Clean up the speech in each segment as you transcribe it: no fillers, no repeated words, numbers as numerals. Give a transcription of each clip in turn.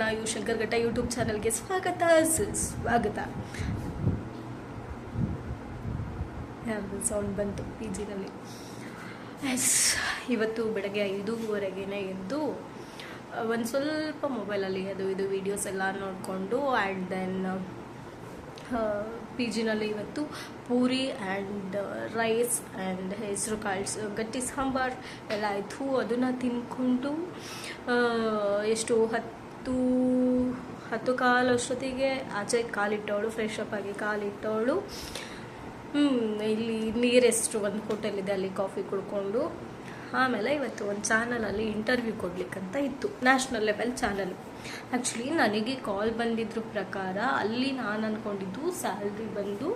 AYUSH ಶಂಕರ್ಘಟ್ಟ YouTube ಚಾನಲ್ಗೆ ಸ್ವಾಗತ. Sound ಬಂತು ಪಿ ಜಿನಲ್ಲಿ. ಇವತ್ತು ಬೆಳಗ್ಗೆ 5:30 ಎದ್ದು ಒಂದು ಸ್ವಲ್ಪ ಮೊಬೈಲಲ್ಲಿ ಅದು ಇದು ವೀಡಿಯೋಸ್ ಎಲ್ಲ ನೋಡಿಕೊಂಡು ಆ್ಯಂಡ್ ದೆನ್ ಪಿ ಜಿನಲ್ಲಿ ಇವತ್ತು ಪೂರಿ ಆ್ಯಂಡ್ ರೈಸ್ ಆ್ಯಂಡ್ ಹೆಸರು ಕಾಳು ಗಟ್ಟಿ ಸಾಂಬಾರು ಎಲ್ಲ ಆಯಿತು. ಅದನ್ನು ತಿನ್ಕೊಂಡು ಎಷ್ಟು 10:15 ಅಷ್ಟೊತ್ತಿಗೆ ಆಚೆ ಕಾಲಿಟ್ಟವಳು, ಫ್ರೆಶ್ ಅಪ್ ಆಗಿ ಕಾಲಿಟ್ಟವಳು. ಇಲ್ಲಿ ನಿಯರೆಸ್ಟ್ ಒಂದು ಹೋಟೆಲ್ ಇದೆ, ಅಲ್ಲಿ ಕಾಫಿ ಕುಡ್ಕೊಂಡು ಆಮೇಲೆ ಇವತ್ತು ಒಂದು ಚಾನಲಲ್ಲಿ ಇಂಟರ್ವ್ಯೂ ಕೊಡ್ಲಿಕ್ಕಂತ ಇತ್ತು, ನ್ಯಾಷನಲ್ ಲೆವೆಲ್ ಚಾನಲ್. ಆ್ಯಕ್ಚುಲಿ ನನಗೆ ಕಾಲ್ ಬಂದಿದ್ರ ಪ್ರಕಾರ ಅಲ್ಲಿ ನಾನು ಅಂದ್ಕೊಂಡಿದ್ದು ಸ್ಯಾಲ್ರಿ ಬಂದು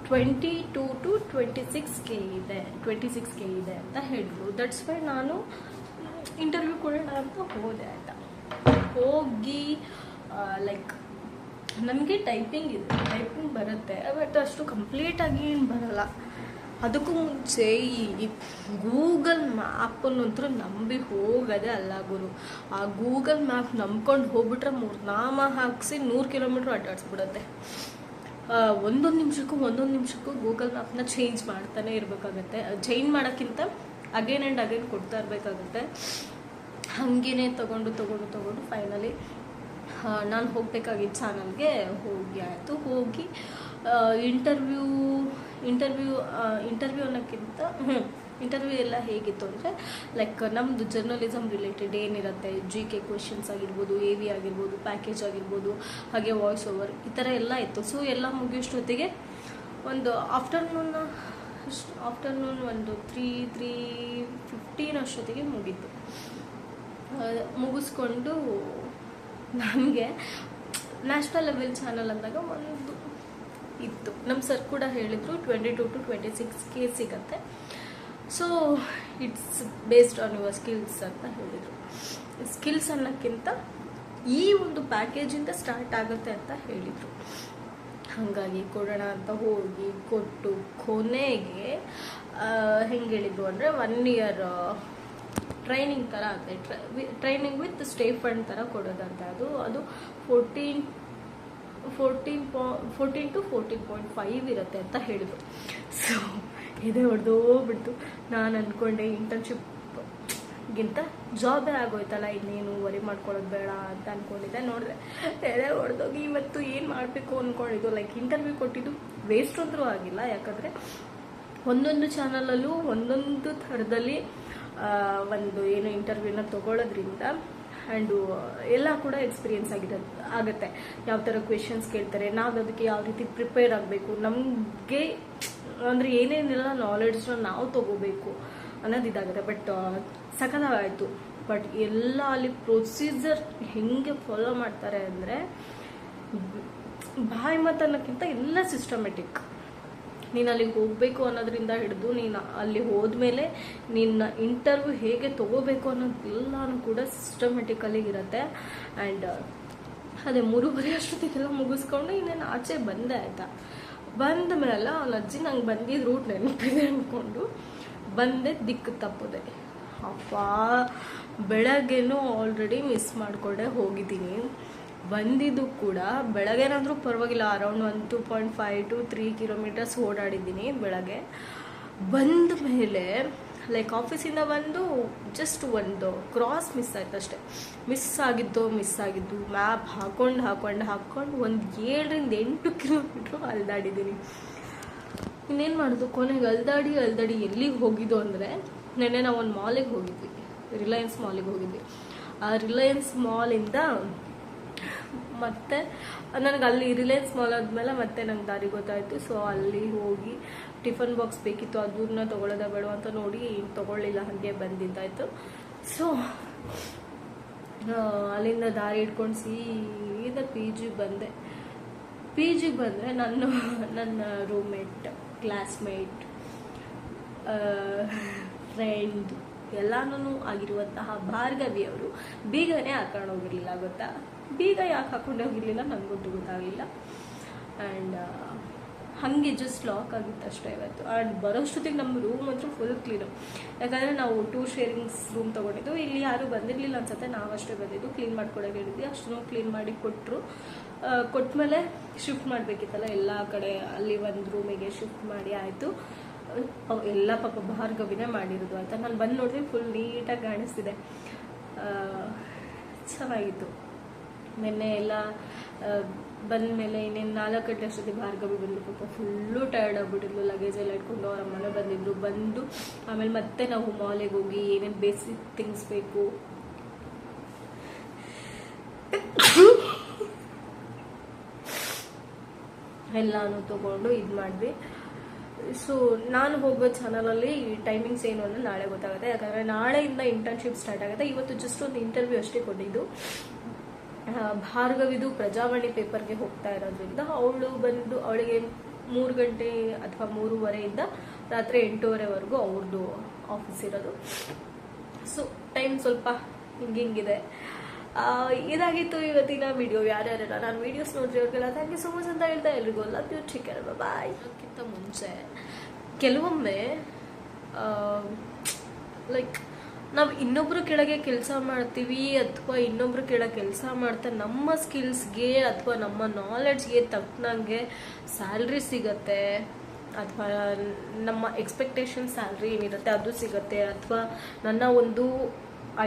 22 to 26K ಇದೆ, 26K ಇದೆ ಅಂತ ಹೇಳಿದ್ರು. ದಟ್ಸ್ ವೈ ನಾನು ಇಂಟರ್ವ್ಯೂ ಕೊಡೋಣ ಅಂತ ಹೋದೆ. ಆಯಿತಾ, ಹೋಗಿ ಲೈಕ್ ನಮಗೆ ಟೈಪಿಂಗ್ ಬರುತ್ತೆ, ಬಟ್ ಅಷ್ಟು ಕಂಪ್ಲೀಟಾಗಿ ಏನು ಬರಲ್ಲ. ಅದಕ್ಕೂ ಮುಂಚೆ ಈ ಗೂಗಲ್ ಮ್ಯಾಪನ್ನಂತೂ ನಂಬಿ ಹೋಗೋದೇ ಅಲ್ಲ ಗುರು. ಆ ಗೂಗಲ್ ಮ್ಯಾಪ್ ನಂಬ್ಕೊಂಡು ಹೋಗ್ಬಿಟ್ರೆ 3 ನಾಮ ಹಾಕಿಸಿ 100 ಕಿಲೋಮೀಟ್ರ್ ಅಡ್ಡಾಡಿಸ್ಬಿಡುತ್ತೆ. ಒಂದೊಂದು ನಿಮಿಷಕ್ಕೂ ಗೂಗಲ್ ಮ್ಯಾಪ್ನ ಚೇಂಜ್ ಮಾಡ್ತಾನೆ ಇರಬೇಕಾಗತ್ತೆ. ಚೇಂಜ್ ಮಾಡೋಕ್ಕಿಂತ ಅಗೇನ್ ಆ್ಯಂಡ್ ಅಗೇನ್ ಕೊಡ್ತಾ ಇರಬೇಕಾಗತ್ತೆ. ಹಾಗೇ ತಗೊಂಡು ಫೈನಲಿ ನಾನು ಹೋಗಬೇಕಾಗಿದ್ದ ಚಾನಲ್ಗೆ ಹೋಗಿ ಆಯಿತು. ಹೋಗಿ ಇಂಟರ್ವ್ಯೂ ಅನ್ನೋಕ್ಕಿಂತ ಇಂಟರ್ವ್ಯೂ ಎಲ್ಲ ಹೇಗಿತ್ತು ಅಂದರೆ ಲೈಕ್ ನಮ್ಮದು ಜರ್ನಲಿಸಮ್ ರಿಲೇಟೆಡ್ ಏನಿರುತ್ತೆ, GK ಕ್ವೆಶನ್ಸ್ ಆಗಿರ್ಬೋದು, AV ಆಗಿರ್ಬೋದು, ಪ್ಯಾಕೇಜ್ ಆಗಿರ್ಬೋದು, ಹಾಗೆ ವಾಯ್ಸ್ ಓವರ್ ಈ ಥರ ಎಲ್ಲ ಇತ್ತು. ಸೊ ಎಲ್ಲ ಮುಗಿಯೋಷ್ಟೊತ್ತಿಗೆ ಒಂದು ಆಫ್ಟರ್ನೂನ್ ಒಂದು 3:15 ಅಷ್ಟೊತ್ತಿಗೆ ಮುಗೀತು. ಮುಗಿಸ್ಕೊಂಡು ನಮಗೆ ನ್ಯಾಷನಲ್ ಲೆವೆಲ್ ಚಾನಲ್ ಅಂದಾಗ ಒಂದು ಇತ್ತು, ನಮ್ಮ ಸರ್ ಕೂಡ ಹೇಳಿದರು 22 to 26K ಸಿಗತ್ತೆ. So it's based on your skills ಅಂತ ಹೇಳಿದರು. ಸ್ಕಿಲ್ಸ್ ಅನ್ನೋಕ್ಕಿಂತ ಈ ಒಂದು ಪ್ಯಾಕೇಜಿಂದ ಸ್ಟಾರ್ಟ್ ಆಗುತ್ತೆ ಅಂತ ಹೇಳಿದರು. ಹಾಗಾಗಿ ಕೊಡೋಣ ಅಂತ ಹೋಗಿ ಕೊಟ್ಟು ಕೊನೆಗೆ ಹೆಂಗೆ ಹೇಳಿದ್ರು ಅಂದರೆ 1 year ಟ್ರೈನಿಂಗ್ ಥರ ಆಗುತ್ತೆ, ಟ್ರೈನಿಂಗ್ ವಿತ್ ಸ್ಟೇ ಫಂಡ್ ಥರ ಕೊಡೋದಂತ. ಅದು 14 to 14.5 ಇರುತ್ತೆ ಅಂತ ಹೇಳಿದ್ರು. ಸೊ ಇದೇ ಹೊಡೆದೋಗ್ಬಿಡ್ತು. ನಾನು ಅಂದ್ಕೊಂಡೆ ಇಂಟರ್ನ್ಶಿಪ್ಗಿಂತ ಜಾಬೇ ಆಗೋಯ್ತಲ್ಲ, ಇನ್ನೇನು ವರಿ ಮಾಡ್ಕೊಳ್ಳೋದು ಬೇಡ ಅಂತ ಅಂದ್ಕೊಂಡಿದ್ದೆ. ನೋಡಿದ್ರೆ ಎದೆ ಹೊಡೆದೋಗಿ ಇವತ್ತು ಏನು ಮಾಡಬೇಕು ಅಂದ್ಕೊಂಡಿದ್ದು. ಲೈಕ್ ಇಂಟರ್ವ್ಯೂ ಕೊಟ್ಟಿದ್ದು ವೇಸ್ಟ್ ಅಂದರೂ ಆಗಿಲ್ಲ, ಯಾಕಂದರೆ ಒಂದೊಂದು ಚಾನಲಲ್ಲೂ ಒಂದೊಂದು ಥರದಲ್ಲಿ ಒಂದು ಏನು ಇಂಟರ್ವ್ಯೂನ ತೊಗೊಳ್ಳೋದ್ರಿಂದ ಆ್ಯಂಡು ಎಲ್ಲ ಕೂಡ ಎಕ್ಸ್ಪೀರಿಯೆನ್ಸ್ ಆಗುತ್ತೆ. ಯಾವ ಥರ ಕ್ವೆಶನ್ಸ್ ಕೇಳ್ತಾರೆ, ನಾವು ಅದಕ್ಕೆ ಯಾವ ರೀತಿ ಪ್ರಿಪೇರ್ ಆಗಬೇಕು, ನಮಗೆ ಅಂದರೆ ಏನೇನೆಲ್ಲ ನಾಲೆಡ್ಜ್ನ ನಾವು ತೊಗೋಬೇಕು ಅನ್ನೋದು ಇದಾಗುತ್ತೆ. ಬಟ್ ಸಕಲವಾಯಿತು. ಬಟ್ ಎಲ್ಲ ಅಲ್ಲಿ ಪ್ರೊಸೀಜರ್ ಹೆಂಗೆ ಫಾಲೋ ಮಾಡ್ತಾರೆ ಅಂದರೆ ಬಾಯಿ ಮಾತನ್ನೋಕ್ಕಿಂತ ಎಲ್ಲ ಸಿಸ್ಟಮೆಟಿಕ್. ನೀನು ಅಲ್ಲಿಗೆ ಹೋಗಬೇಕು ಅನ್ನೋದ್ರಿಂದ ಹಿಡಿದು ನೀನು ಅಲ್ಲಿ ಹೋದ್ಮೇಲೆ ನಿನ್ನ ಇಂಟರ್ವ್ಯೂ ಹೇಗೆ ತೊಗೋಬೇಕು ಅನ್ನೋದೆಲ್ಲನೂ ಕೂಡ ಸಿಸ್ಟಮೆಟಿಕಲಿ ಇರುತ್ತೆ. ಆ್ಯಂಡ್ ಅದೇ 3:30 ಅಷ್ಟೊತ್ತಿಗೆಲ್ಲ ಮುಗಿಸ್ಕೊಂಡು ಇನ್ನೇನು ಆಚೆ ಬಂದೆ. ಆಯಿತಾ, ಬಂದ ಮೇಲೆ ಅವನ ಅಜ್ಜಿ ನಂಗೆ ಬಂದಿದ್ದು ರೂಟ್ ನೆನಪಿದೆ ಅಂದ್ಕೊಂಡು ಬಂದೆ, ದಿಕ್ಕು ತಪ್ಪದೆ. ಅಪ್ಪ ಬೆಳಗ್ಗೆನೂ ಆಲ್ರೆಡಿ ಮಿಸ್ ಮಾಡಿಕೊಂಡೆ ಹೋಗಿದ್ದೀನಿ. ಬಂದಿದ್ದು ಕೂಡ ಬೆಳಗ್ಗೆನಾದರೂ ಪರವಾಗಿಲ್ಲ, ಅರೌಂಡ್ 2.5 to 3 kilometers ಓಡಾಡಿದ್ದೀನಿ ಬೆಳಗ್ಗೆ. ಬಂದ ಮೇಲೆ ಲೈಕ್ ಆಫೀಸಿಂದ ಬಂದು ಜಸ್ಟ್ ಒಂದು ಕ್ರಾಸ್ ಮಿಸ್ ಆಯ್ತು ಅಷ್ಟೆ. ಮಿಸ್ ಆಗಿದ್ದು ಮ್ಯಾಪ್ ಹಾಕೊಂಡು ಒಂದು 7 to 8 kilometers ಅಲ್ದಾಡಿದ್ದೀನಿ. ಇನ್ನೇನು ಮಾಡೋದು, ಕೊನೆಗೆ ಅಲ್ದಾಡಿ ಎಲ್ಲಿಗೆ ಹೋಗಿದ್ದು ಅಂದರೆ, ನೆನ್ನೆ ನಾವು ಒಂದು ಮಾಲಿಗೆ ಹೋಗಿದ್ವಿ, ರಿಲಯನ್ಸ್ ಮಾಲಿಗೆ ಹೋಗಿದ್ವಿ. ಆ ರಿಲಯನ್ಸ್ ಮಾಲಿಂದ ಮತ್ತೆ ನನಗೆ ಅಲ್ಲಿ ರಿಲಯನ್ಸ್ ಮಾಲ್ ಆದಮೇಲೆ ಮತ್ತೆ ನಂಗೆ ದಾರಿ ಗೊತ್ತಾಯಿತು. ಸೊ ಅಲ್ಲಿ ಹೋಗಿ ಟಿಫನ್ ಬಾಕ್ಸ್ ಬೇಕಿತ್ತು, ಅದನ್ನ ತೊಗೊಳ್ಳೋದ ಬೇಡ ಅಂತ ನೋಡಿ ತೊಗೊಳ್ಳಿಲ್ಲ, ಹಾಗೆ ಬಂದಿದ್ದಾಯಿತು. ಸೊ ಅಲ್ಲಿಂದ ದಾರಿ ಇಟ್ಕೊಂಡು ಸೀದಾ ಪಿ ಜಿಗೆ ಬಂದರೆ ನನ್ನ ರೂಮ್ಮೇಟ್, ಕ್ಲಾಸ್ಮೇಟ್, ಫ್ರೆಂಡ್ ಎಲ್ಲನೂ ಆಗಿರುವಂತಹ ಭಾರ್ಗವಿ ಅವರು ಬೀಗನೇ ಹಾಕೊಂಡು ಹೋಗಿರಲಿಲ್ಲ. ಗೊತ್ತಾ, ಬೀಗ ಯಾಕೆ ಹಾಕೊಂಡು ಹೋಗಿರಲಿಲ್ಲ ನನಗಂತೂ ಗೊತ್ತಾಗಲಿಲ್ಲ. ಆ್ಯಂಡ್ ಹಾಗೆ ಜಸ್ಟ್ ಲಾಕ್ ಆಗಿತ್ತು ಅಷ್ಟೇ ಇವತ್ತು. ಆ್ಯಂಡ್ ಬರೋಷ್ಟೊತ್ತಿಗೆ ನಮ್ಮ ರೂಮ್ ಅಂತೂ ಫುಲ್ ಕ್ಲೀನು. ಯಾಕಂದರೆ ನಾವು 2 ಶೇರಿಂಗ್ಸ್ ರೂಮ್ ತೊಗೊಂಡಿದ್ದು. ಇಲ್ಲಿ ಯಾರೂ ಬಂದಿರಲಿಲ್ಲ ಅನ್ಸುತ್ತೆ, ನಾವಷ್ಟೇ ಬಂದಿದ್ದು. ಕ್ಲೀನ್ ಮಾಡ್ಕೊಡೋಕೆ ಹೇಳಿದ್ವಿ, ಅಷ್ಟನ್ನು ಕ್ಲೀನ್ ಮಾಡಿ ಕೊಟ್ಟರು. ಕೊಟ್ಟಮೇಲೆ ಶಿಫ್ಟ್ ಮಾಡಬೇಕಿತ್ತಲ್ಲ ಎಲ್ಲ ಕಡೆ, ಅಲ್ಲಿ ಒಂದು ರೂಮಿಗೆ ಶಿಫ್ಟ್ ಮಾಡಿ ಆಯಿತು. ಎಲ್ಲ ಪಾಪ ಭಾರ್ಗವಿನೇ ಮಾಡಿರೋದು ಆಯಿತಾ. ನಾನು ಬಂದು ನೋಡಿದ್ರೆ ಫುಲ್ ನೀಟಾಗಿ ಕಾಣಿಸ್ತಿದೆ, ಚೆನ್ನಾಗಿತ್ತು. ನಿನ್ನೆ ಎಲ್ಲ ಬಂದ ಮೇಲೆ ಇನ್ನೇನು 4 ಗಂಟೆ ಅಷ್ಟೊತ್ತಿಗೆ ಭಾರ್ಗವಿ ಬಂದು ಪಾಪ ಫುಲ್ಲು ಟಯರ್ಡ್ ಆಗಿಬಿಟ್ಟಿದ್ಲು. ಲಗೇಜ್ ಎಲ್ಲ ಇಟ್ಕೊಂಡು ಅವ್ರ ಅಮ್ಮನೇ ಬಂದು ಆಮೇಲೆ ಮತ್ತೆ ನಾವು ಮಾಲಿಗೆ ಹೋಗಿ ಏನೇನು ಬೇಸಿಕ್ ಥಿಂಗ್ಸ್ ಬೇಕು ಎಲ್ಲಾನು ತೊಗೊಂಡು ಇದು ಮಾಡಿದ್ವಿ. ಸೊ ನಾನು ಹೋಗೋ ಚಾನಲಲ್ಲಿ ಟೈಮಿಂಗ್ಸ್ ಏನು ಅಂದರೆ ನಾಳೆ ಗೊತ್ತಾಗುತ್ತೆ. ಯಾಕಂದರೆ ನಾಳೆಯಿಂದ ಇಂಟರ್ನ್ಶಿಪ್ ಸ್ಟಾರ್ಟ್ ಆಗುತ್ತೆ. ಇವತ್ತು ಜಸ್ಟ್ ಒಂದು ಇಂಟರ್ವ್ಯೂ ಅಷ್ಟೇ ಕೊಟ್ಟಿದ್ದು. ಭಾರ್ಗವಿದು ಪ್ರಜಾವಾಣಿ ಪೇಪರ್ಗೆ ಹೋಗ್ತಾ ಇರೋದ್ರಿಂದ ಅವಳು ಬಂದು ಅವಳಿಗೆ 3 ಗಂಟೆ ಅಥವಾ 3:30 ರಾತ್ರಿ 8:30ವರೆಗೂ ಅವ್ರದ್ದು ಆಫೀಸ್ ಇರೋದು. ಸೊ ಟೈಮ್ ಸ್ವಲ್ಪ ಹಿಂಗಿದೆ. ಇದಾಗಿತ್ತು ಇವತ್ತಿನ ವಿಡಿಯೋ. ಯಾರ್ಯಾರೆಲ್ಲ ನಾನು ವೀಡಿಯೋಸ್ ನೋಡಿರಿ ಅವ್ರಿಗೆಲ್ಲ ಥ್ಯಾಂಕ್ ಯು ಸೊ ಮಚ್ ಅಂತ ಹೇಳ್ತಾ ಎಲ್ರಿಗೂ ಲವ್ ಯು, ಟೇಕ್ ಕೇರ್, ಬಾಯ್. ಅದಕ್ಕಿಂತ ಮುಂಚೆ ಕೆಲವೊಮ್ಮೆ ಲೈಕ್ ನಾವು ಇನ್ನೊಬ್ರು ಕೆಳಗೆ ಕೆಲಸ ಮಾಡ್ತೀವಿ ಅಥವಾ ಇನ್ನೊಬ್ರು ಕೆಳಗೆ ಕೆಲಸ ಮಾಡ್ತಾ ನಮ್ಮ ಸ್ಕಿಲ್ಸ್ಗೆ ಅಥವಾ ನಮ್ಮ ನಾಲೆಡ್ಜ್ಗೆ ತಕ್ಕನಂಗೆ ಸ್ಯಾಲ್ರಿ ಸಿಗತ್ತೆ, ಅಥವಾ ನಮ್ಮ ಎಕ್ಸ್ಪೆಕ್ಟೇಷನ್ ಸ್ಯಾಲ್ರಿ ಏನಿರುತ್ತೆ ಅದು ಸಿಗತ್ತೆ, ಅಥವಾ ನನ್ನ ಒಂದು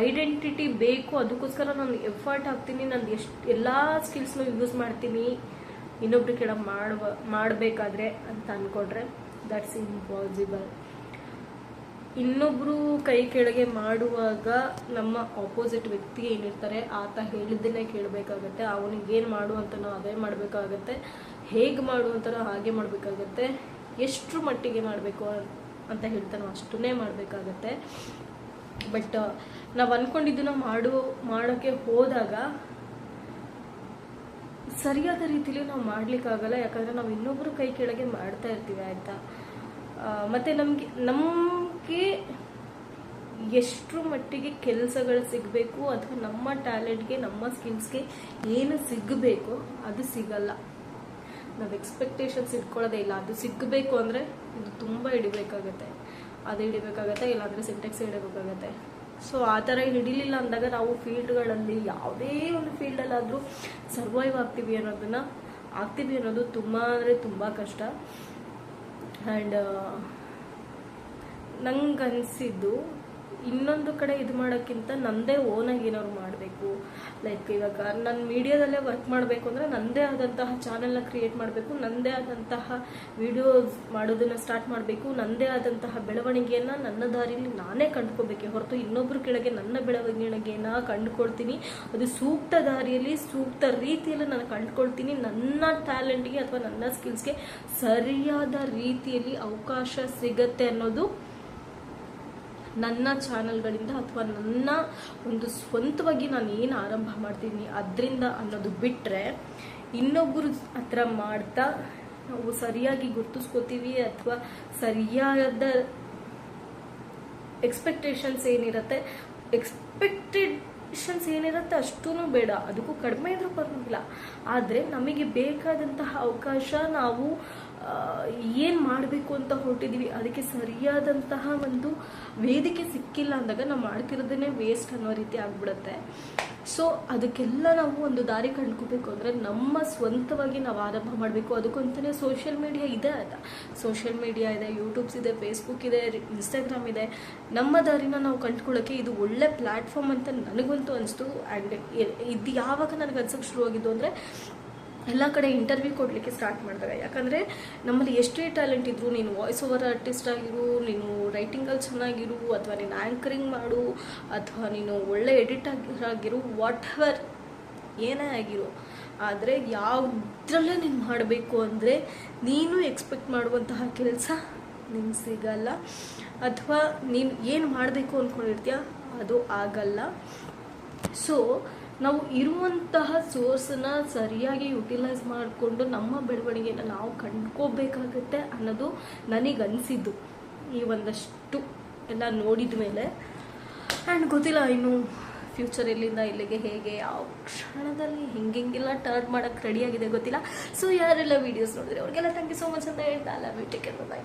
ಐಡೆಂಟಿಟಿ ಬೇಕು ಅದಕ್ಕೋಸ್ಕರ ನಾನು ಎಫರ್ಟ್ ಹಾಕ್ತೀನಿ, ನಾನು ಎಲ್ಲ ಸ್ಕಿಲ್ಸ್ನು ಯೂಸ್ ಮಾಡ್ತೀನಿ ಇನ್ನೊಬ್ರು ಕೆಳಗೆ ಮಾಡಬೇಕಾದ್ರೆ ಅಂತ ಅಂದ್ಕೊಂಡ್ರೆ ದಟ್ಸ್ ಇಂಪಾಸಿಬಲ್. ಇನ್ನೊಬ್ರು ಕೈ ಕೆಳಗೆ ಮಾಡುವಾಗ ನಮ್ಮ ಆಪೋಸಿಟ್ ವ್ಯಕ್ತಿ ಏನಿರ್ತಾರೆ ಆತ ಹೇಳಿದ್ದನ್ನೇ ಕೇಳಬೇಕಾಗತ್ತೆ. ಅವನಿಗೇನು ಮಾಡು ಅಂತನೋ ಅದೇ ಮಾಡಬೇಕಾಗತ್ತೆ, ಹೇಗೆ ಮಾಡು ಅಂತನೋ ಹಾಗೆ ಮಾಡಬೇಕಾಗತ್ತೆ, ಎಷ್ಟು ಮಟ್ಟಿಗೆ ಮಾಡಬೇಕು ಅಂತ ಹೇಳ್ತಾನೋ ಅಷ್ಟನ್ನೇ ಮಾಡಬೇಕಾಗತ್ತೆ. ಬಟ್ ನಾವು ಅಂದ್ಕೊಂಡಿದ್ದನ್ನ ಮಾಡೋಕ್ಕೆ ಹೋದಾಗ ಸರಿಯಾದ ರೀತಿಲಿ ನಾವು ಮಾಡಲಿಕ್ಕಾಗಲ್ಲ. ಯಾಕಂದರೆ ನಾವು ಇನ್ನೊಬ್ಬರು ಕೈ ಕೆಳಗೆ ಮಾಡ್ತಾ ಇರ್ತೀವಿ ಆಯಿತಾ. ಮತ್ತು ನಮಗೆ ಎಷ್ಟು ಮಟ್ಟಿಗೆ ಕೆಲಸಗಳು ಸಿಗಬೇಕು ಅಥವಾ ನಮ್ಮ ಟ್ಯಾಲೆಂಟ್ಗೆ ನಮ್ಮ ಸ್ಕಿಲ್ಸ್ಗೆ ಏನು ಸಿಗಬೇಕು ಅದು ಸಿಗಲ್ಲ. ನಾವು ಎಕ್ಸ್ಪೆಕ್ಟೇಷನ್ಸ್ ಇಟ್ಕೊಳ್ಳೋದೇ ಇಲ್ಲ. ಅದು ಸಿಗಬೇಕು ಅಂದರೆ ಇದು ತುಂಬ ಹಿಡಿಬೇಕಾಗತ್ತೆ, ಅದು ಹಿಡಿಬೇಕಾಗತ್ತೆ, ಇಲ್ಲಾಂದರೆ ಸಿಂಟೆಕ್ಸ್ ಹಿಡಿಬೇಕಾಗತ್ತೆ. ಸೊ ಆ ಥರ ಹಿಡಿಲಿಲ್ಲ ಅಂದಾಗ ನಾವು ಫೀಲ್ಡ್ಗಳಲ್ಲಿ ಯಾವುದೇ ಒಂದು ಫೀಲ್ಡಲ್ಲಾದರೂ ಸರ್ವೈವ್ ಆಗ್ತೀವಿ ಅನ್ನೋದು ತುಂಬ ಅಂದರೆ ತುಂಬ ಕಷ್ಟ. ಆ್ಯಂಡ್ ನಂಗೆ ಅನಿಸಿದ್ದು ಇನ್ನೊಂದು ಕಡೆ ಇದು ಮಾಡೋಕ್ಕಿಂತ ನನ್ನದೇ ಓನಾಗಿ ಏನಾದ್ರು ಮಾಡಬೇಕು. ಲೈಕ್ ಇವಾಗ ನಾನು ಮೀಡಿಯಾದಲ್ಲೇ ವರ್ಕ್ ಮಾಡಬೇಕು ಅಂದರೆ ನನ್ನದೇ ಆದಂತಹ ಚಾನೆಲ್ನ ಕ್ರಿಯೇಟ್ ಮಾಡಬೇಕು, ನನ್ನದೇ ಆದಂತಹ ವಿಡಿಯೋಸ್ ಮಾಡೋದನ್ನು ಸ್ಟಾರ್ಟ್ ಮಾಡಬೇಕು, ನನ್ನದೇ ಆದಂತಹ ಬೆಳವಣಿಗೆಯನ್ನು ನನ್ನ ದಾರಿಯಲ್ಲಿ ನಾನೇ ಕಂಡುಕೋಬೇಕೆ ಹೊರತು ಇನ್ನೊಬ್ಬರ ಕೆಳಗೆ ನನ್ನ ಬೆಳವಣಿಗೆಯನ್ನು ಕಂಡುಕೊಳ್ತೀನಿ. ಅದು ಸೂಕ್ತ ದಾರಿಯಲ್ಲಿ ಸೂಕ್ತ ರೀತಿಯಲ್ಲಿ ನಾನು ಕಂಡುಕೊಳ್ತೀನಿ. ನನ್ನ ಟ್ಯಾಲೆಂಟ್ಗೆ ಅಥವಾ ನನ್ನ ಸ್ಕಿಲ್ಸ್ಗೆ ಸರಿಯಾದ ರೀತಿಯಲ್ಲಿ ಅವಕಾಶ ಸಿಗತ್ತೆ ಅನ್ನೋದು ನನ್ನ ಚಾನಲ್ಗಳಿಂದ ಅಥವಾ ನನ್ನ ಒಂದು ಸ್ವಂತವಾಗಿ ನಾನು ಏನು ಆರಂಭ ಮಾಡ್ತೀನಿ ಅದರಿಂದ ಅನ್ನೋದು ಬಿಟ್ಟರೆ, ಇನ್ನೊಬ್ಬರು ಹತ್ರ ಮಾಡ್ತಾ ನಾವು ಸರಿಯಾಗಿ ಗುರ್ತಿಸ್ಕೋತೀವಿ ಅಥವಾ ಸರಿಯಾದ ಎಕ್ಸ್ಪೆಕ್ಟೇಷನ್ಸ್ ಏನಿರುತ್ತೆ ಅಷ್ಟೂ ಬೇಡ, ಅದಕ್ಕೂ ಕಡಿಮೆ ಇದ್ರೂ ಪರವಾಗಿಲ್ಲ. ಆದರೆ ನಮಗೆ ಬೇಕಾದಂತಹ ಅವಕಾಶ ನಾವು ಏನು ಮಾಡಬೇಕು ಅಂತ ಹೊರಟಿದ್ದೀವಿ ಅದಕ್ಕೆ ಸರಿಯಾದಂತಹ ಒಂದು ವೇದಿಕೆ ಸಿಕ್ಕಿಲ್ಲ ಅಂದಾಗ ನಾವು ಮಾಡ್ತಿರೋದನ್ನೇ ವೇಸ್ಟ್ ಅನ್ನೋ ರೀತಿ ಆಗ್ಬಿಡುತ್ತೆ. ಸೊ ಅದಕ್ಕೆಲ್ಲ ನಾವು ಒಂದು ದಾರಿ ಕಂಡುಕೋಬೇಕು ಅಂದರೆ ನಮ್ಮ ಸ್ವಂತವಾಗಿ ನಾವು ಆರಂಭ ಮಾಡಬೇಕು. ಅದಕ್ಕಂತಲೇ ಸೋಷಿಯಲ್ ಮೀಡಿಯಾ ಇದೆ ಆಯಿತಾ. ಸೋಷಿಯಲ್ ಮೀಡಿಯಾ ಇದೆ, ಯೂಟ್ಯೂಬ್ಸ್ ಇದೆ, ಫೇಸ್ಬುಕ್ ಇದೆ, ಇನ್ಸ್ಟಾಗ್ರಾಮ್ ಇದೆ. ನಮ್ಮ ದಾರಿನ ನಾವು ಕಂಡುಕೊಳ್ಳೋಕ್ಕೆ ಇದು ಒಳ್ಳೆ ಪ್ಲ್ಯಾಟ್ಫಾರ್ಮ್ ಅಂತ ನನಗಂತೂ ಅನಿಸ್ತು. ಆ್ಯಂಡ್ ಇದು ಯಾವಾಗ ನನಗೆ ಅನ್ಸೋಕ್ಕೆ ಶುರುವಾಗಿದ್ದು ಅಂದರೆ ಎಲ್ಲ ಕಡೆ ಇಂಟರ್ವ್ಯೂ ಕೊಡಲಿಕ್ಕೆ ಸ್ಟಾರ್ಟ್ ಮಾಡಿದಾಗ. ಯಾಕಂದರೆ ನಮ್ಮಲ್ಲಿ ಎಷ್ಟೇ ಟ್ಯಾಲೆಂಟ್ ಇದ್ದರೂ, ನೀನು ವಾಯ್ಸ್ ಓವರ್ ಆರ್ಟಿಸ್ಟ್ ಆಗಿರು, ನೀನು ರೈಟಿಂಗಲ್ಲಿ ಚೆನ್ನಾಗಿರು, ಅಥವಾ ನೀನು ಆ್ಯಂಕರಿಂಗ್ ಮಾಡು, ಅಥವಾ ನೀನು ಒಳ್ಳೆ ಎಡಿಟರ್ ಆಗಿರು, ವಾಟ್ ಎವರ್ ಏನೇ ಆಗಿರು, ಆದರೆ ಯಾವುದ್ರಲ್ಲೇ ನೀನು ಮಾಡಬೇಕು ಅಂದರೆ ನೀನು ಎಕ್ಸ್ಪೆಕ್ಟ್ ಮಾಡುವಂತಹ ಕೆಲಸ ನಿಮ್ಗೆ ಸಿಗಲ್ಲ, ಅಥವಾ ನೀನು ಏನು ಮಾಡಬೇಕು ಅಂದ್ಕೊಂಡಿರ್ತೀಯ ಅದು ಆಗಲ್ಲ. ಸೊ ನಾವು ಇರುವಂತಹ ಸೋರ್ಸನ್ನ ಸರಿಯಾಗಿ ಯುಟಿಲೈಸ್ ಮಾಡಿಕೊಂಡು ನಮ್ಮ ಬೆಳವಣಿಗೆನ ನಾವು ಕಂಡ್ಕೋಬೇಕಾಗತ್ತೆ ಅನ್ನೋದು ನನಗನ್ಸಿದ್ದು ಈ ಒಂದಷ್ಟು ಎಲ್ಲ ನೋಡಿದ ಮೇಲೆ. ಆ್ಯಂಡ್ ಗೊತ್ತಿಲ್ಲ, ಇನ್ನು ಫ್ಯೂಚರ್ ಎಲ್ಲಿಂದ ಇಲ್ಲಿಗೆ ಹೇಗೆ ಯಾವ ಕ್ಷಣದಲ್ಲಿ ಹಿಂಗೆಲ್ಲ ಟರ್ನ್ ಮಾಡೋಕ್ಕೆ ರೆಡಿಯಾಗಿದೆ ಗೊತ್ತಿಲ್ಲ. ಸೊ ಯಾರೆಲ್ಲ ವೀಡಿಯೋಸ್ ನೋಡಿದ್ರೆ ಅವ್ರಿಗೆಲ್ಲ ಥ್ಯಾಂಕ್ ಯು ಸೋ ಮಚ್ ಅಂತ ಹೇಳ್ತಾ love you, take care, by.